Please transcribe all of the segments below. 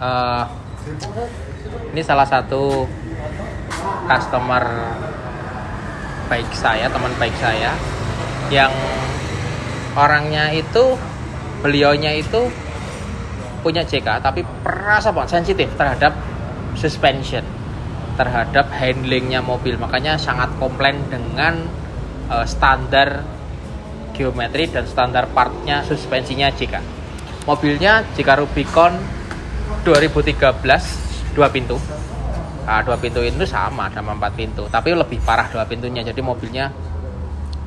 uh, ini salah satu customer baik saya, teman baik saya, yang orangnya itu, beliaunya itu punya JK tapi perasa banget sensitif terhadap suspension, terhadap handlingnya mobil, makanya sangat komplain dengan standar geometri dan standar partnya suspensinya JK. Mobilnya JK Rubicon 2013 2 pintu. Nah, 2 pintu itu sama 4 pintu, tapi lebih parah 2 pintunya. Jadi mobilnya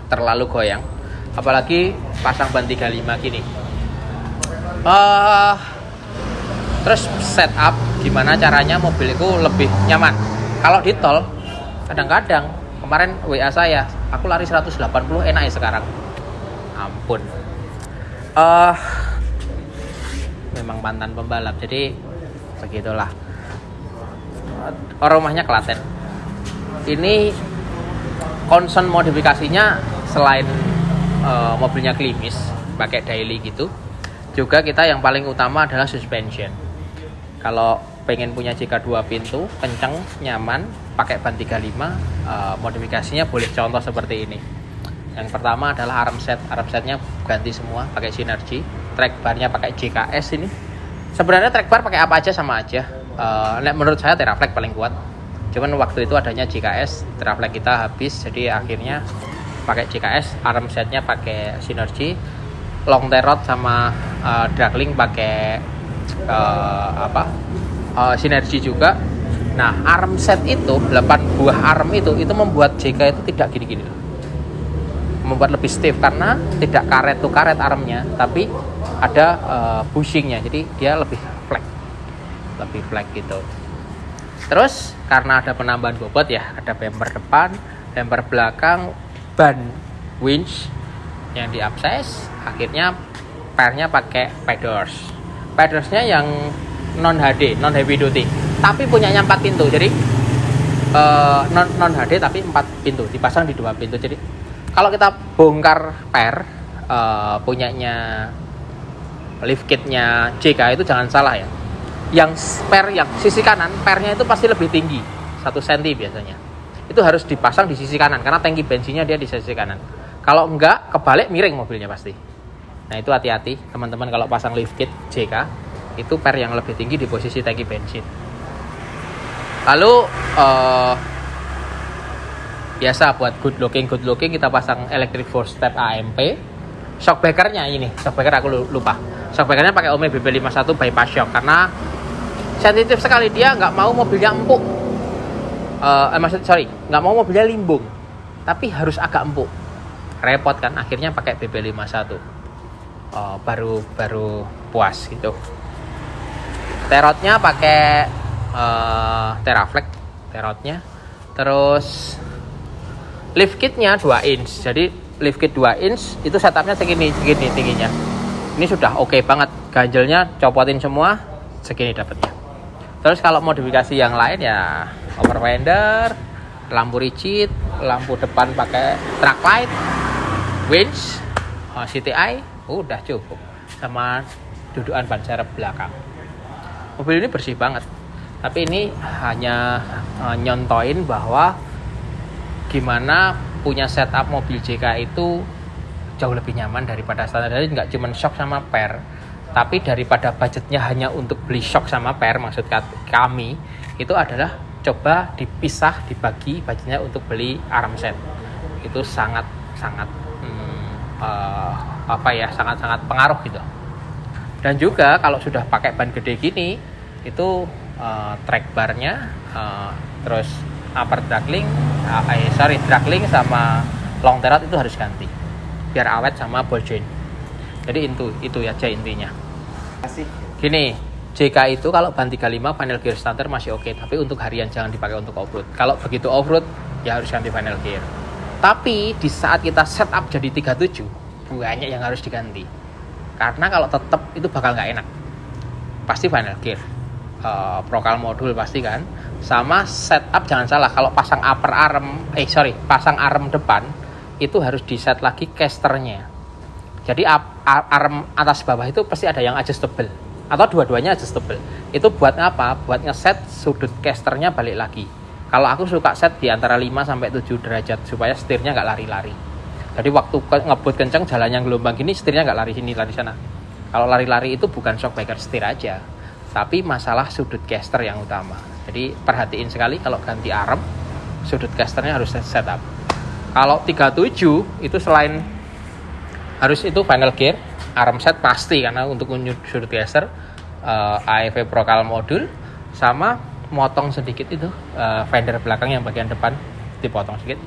terlalu goyang, apalagi pasang ban 35 gini. Terus setup gimana caranya mobil itu lebih nyaman. Kalau di tol kadang-kadang, kemarin WA saya, aku lari 180 enak ya sekarang. Ampun. Memang mantan pembalap, jadi begitulah. Rumahnya Klaten. Ini concern modifikasinya selain mobilnya klimis pakai daily gitu, juga kita yang paling utama adalah suspension. Kalau pengen punya JK 2 pintu kenceng, nyaman, pakai ban 35, modifikasinya boleh contoh seperti ini. Yang pertama adalah arm setnya ganti semua pakai Synergy. Track barnya pakai JKS ini. Sebenarnya track bar pakai apa aja sama aja. Menurut saya Teraflex paling kuat. Cuman waktu itu adanya JKS, Teraflex kita habis, jadi akhirnya pakai JKS. Arm setnya pakai Synergy. Long tail rod sama dragling pakai Synergy juga. Nah, arm set itu 8 buah arm itu membuat JK itu tidak gini-gini, membuat lebih stiff karena tidak karet to karet armnya, tapi ada bushingnya, jadi dia lebih flat gitu. Terus karena ada penambahan bobot ya, ada bumper depan, bumper belakang, ban winch yang di upsize, akhirnya pernya pakai paddlesnya yang non HD, non heavy duty, tapi punyanya 4 pintu, jadi non HD tapi 4 pintu, dipasang di 2 pintu. Jadi kalau kita bongkar punyanya lift kitnya JK itu jangan salah ya, yang spare yang sisi kanan pernya itu pasti lebih tinggi 1 cm biasanya, itu harus dipasang di sisi kanan karena tangki bensinnya dia di sisi kanan. Kalau enggak kebalik miring mobilnya pasti. Nah itu hati-hati teman-teman kalau pasang lift kit JK, itu per yang lebih tinggi di posisi tangki bensin. Lalu biasa buat good looking kita pasang electric 4-step AMP. Shockbreakernya ini, shockbreaker aku lupa. Shockbreakernya pakai Ome BB51 bypass shock karena sensitif sekali, dia nggak mau mobilnya empuk. Nggak mau mobilnya limbung, tapi harus agak empuk. Repot kan, akhirnya pakai BB51. Baru puas gitu. Terotnya pakai Teraflex terotnya. Terus lift kitnya 2 inch. Jadi lift kit 2 inch itu setupnya segini tingginya. Ini sudah oke banget. Ganjelnya copotin semua, segini dapatnya. Terus kalau modifikasi yang lain ya overfender, lampu rigid, lampu depan pakai track light, winch, CTI, udah cukup. Sama dudukan ban serep belakang. Mobil ini bersih banget. Tapi ini hanya nyontoin bahwa gimana punya setup mobil JK itu jauh lebih nyaman daripada standar. Jadi nggak cuma shock sama per, tapi daripada budgetnya hanya untuk beli shock sama per, maksud kami itu adalah coba dipisah, dibagi budgetnya untuk beli arm set. Itu sangat sangat pengaruh gitu. Dan juga kalau sudah pakai ban gede gini, itu track barnya, terus upper dragling sama long tail rod itu harus ganti biar awet sama ball joint. Jadi itu aja intinya. Gini, JK itu kalau ban 35 final gear starter masih oke, tapi untuk harian jangan dipakai untuk off-road. Kalau begitu off-road ya harus ganti final gear. Tapi di saat kita setup jadi 37, banyak yang harus diganti. Karena kalau tetap itu bakal nggak enak. Pasti final gear, prokal modul pasti kan. Sama setup jangan salah, kalau pasang pasang arm depan itu harus di set lagi casternya. Jadi arm atas bawah itu pasti ada yang adjustable. atau dua-duanya adjustable. Itu buat apa? Buat ngeset sudut casternya balik lagi. Kalau aku suka set di antara 5 sampai 7 derajat supaya setirnya nggak lari-lari. Jadi waktu ngebut kencang jalannya gelombang gini, setirnya nggak lari sini lari sana. Kalau lari-lari itu bukan shockbreaker setir aja, tapi masalah sudut caster yang utama. Jadi perhatiin sekali kalau ganti arm, sudut casternya harus setup. Kalau 37 itu selain harus itu final gear, arm set pasti karena untuk sudut caster, AEV Procal modul, sama motong sedikit itu fender belakang yang bagian depan dipotong sedikit,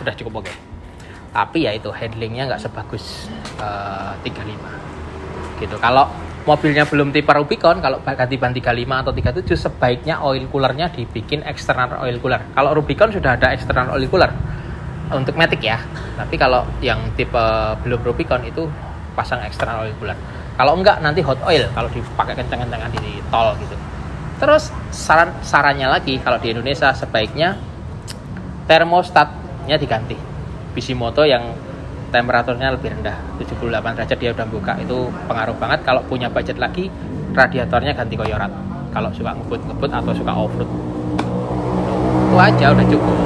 udah cukup oke. Tapi ya itu handlingnya nggak sebagus 35 gitu. Kalau mobilnya belum tipe Rubicon, kalau ganti ban 35 atau 37 sebaiknya oil coolernya dibikin external oil cooler. Kalau Rubicon sudah ada external oil cooler untuk Matic ya, tapi kalau yang tipe belum Rubicon itu pasang external oil cooler. Kalau enggak nanti hot oil kalau dipakai kencang-kencangan di tol gitu. Terus sarannya lagi kalau di Indonesia sebaiknya termostatnya diganti. Bisimoto yang temperaturnya lebih rendah, 78 derajat dia udah buka, itu pengaruh banget. Kalau punya budget lagi, radiatornya ganti koyorat kalau suka ngebut atau suka off-road. Itu aja udah cukup.